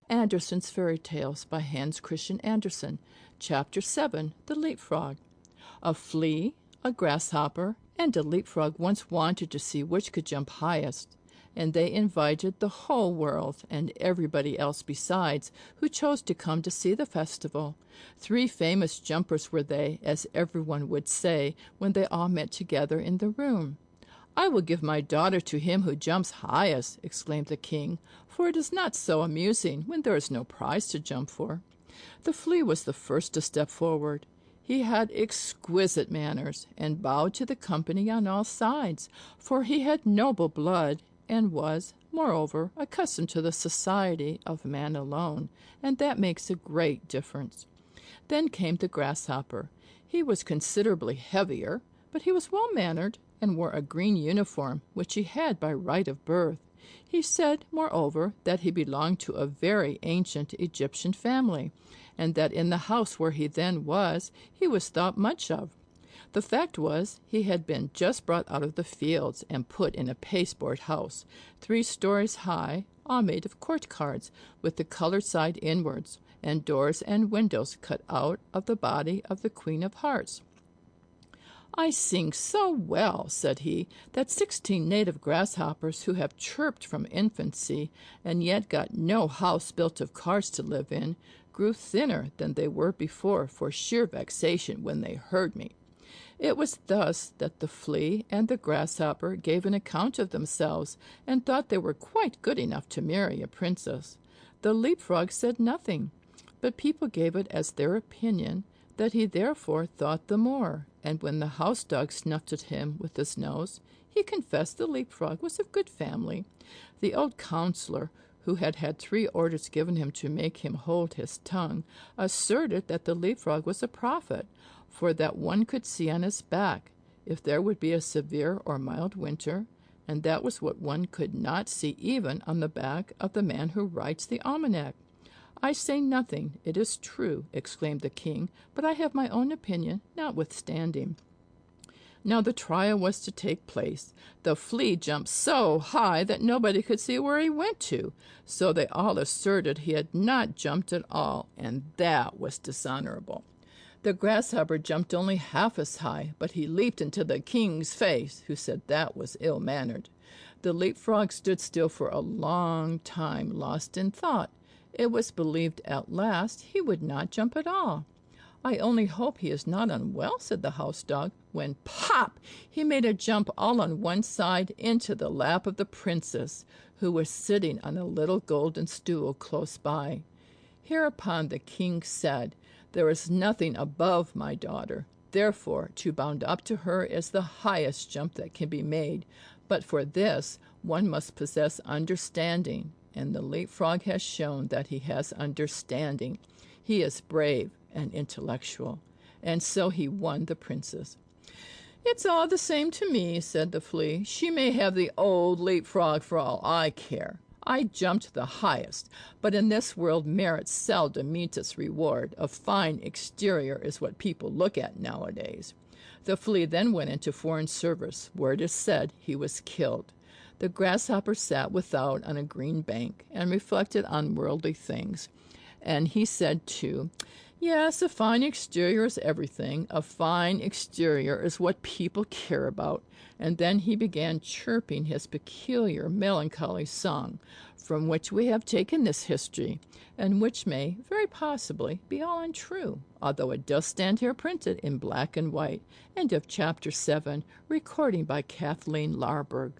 Andersen's Fairy Tales by Hans Christian Andersen. Chapter 7, The Leapfrog. A flea, a grasshopper, and a leapfrog once wanted to see which could jump highest, and they invited the whole world, and everybody else besides, who chose to come to see the festival. 3 famous jumpers were they, as everyone would say when they all met together in the room. "I will give my daughter to him who jumps highest," exclaimed the king, "for it is not so amusing when there is no prize to jump for." The flea was the first to step forward. He had exquisite manners, and bowed to the company on all sides, for he had noble blood, and was, moreover, accustomed to the society of man alone, and that makes a great difference. Then came the grasshopper. He was considerably heavier, but he was well-mannered, and wore a green uniform, which he had by right of birth. He said, moreover, that he belonged to a very ancient Egyptian family, and that in the house where he then was, he was thought much of. The fact was, he had been just brought out of the fields and put in a pasteboard house, 3 stories high, all made of court cards, with the colored side inwards, and doors and windows cut out of the body of the Queen of Hearts. "I sing so well," said he, "that 16 native grasshoppers who have chirped from infancy, and yet got no house built of cards to live in, grew thinner than they were before for sheer vexation when they heard me." It was thus that the flea and the grasshopper gave an account of themselves, and thought they were quite good enough to marry a princess. The leapfrog said nothing, but people gave it as their opinion that he therefore thought the more, and when the house dog snuffed at him with his nose, he confessed the leapfrog was of good family. The old counselor, who had had 3 orders given him to make him hold his tongue, asserted that the leapfrog was a prophet, for that one could see on his back if there would be a severe or mild winter, and that was what one could not see even on the back of the man who writes the almanac. "I say nothing, it is true," exclaimed the king, "but I have my own opinion notwithstanding." Now the trial was to take place. The flea jumped so high that nobody could see where he went to, so they all asserted he had not jumped at all, and that was dishonorable. The grasshopper jumped only half as high, but he leaped into the king's face, who said that was ill-mannered. The leapfrog stood still for a long time, lost in thought. It was believed at last he would not jump at all. "I only hope he is not unwell," said the house dog, when pop! He made a jump all on one side into the lap of the princess, who was sitting on a little golden stool close by. Hereupon the king said, "There is nothing above my daughter. Therefore, to bound up to her is the highest jump that can be made. But for this, one must possess understanding, and the leapfrog has shown that he has understanding. He is brave and intellectual, and so he won the princess." "It's all the same to me," said the flea. "She may have the old leapfrog for all I care. I jumped the highest, but in this world merit seldom meets its reward. A fine exterior is what people look at nowadays." The flea then went into foreign service, where it is said he was killed. The grasshopper sat without on a green bank and reflected on worldly things. And he said, too, "Yes, a fine exterior is everything. A fine exterior is what people care about." And then he began chirping his peculiar melancholy song, from which we have taken this history, and which may, very possibly, be all untrue, although it does stand here printed in black and white. End of Chapter 7, recording by Kathleen Larberg.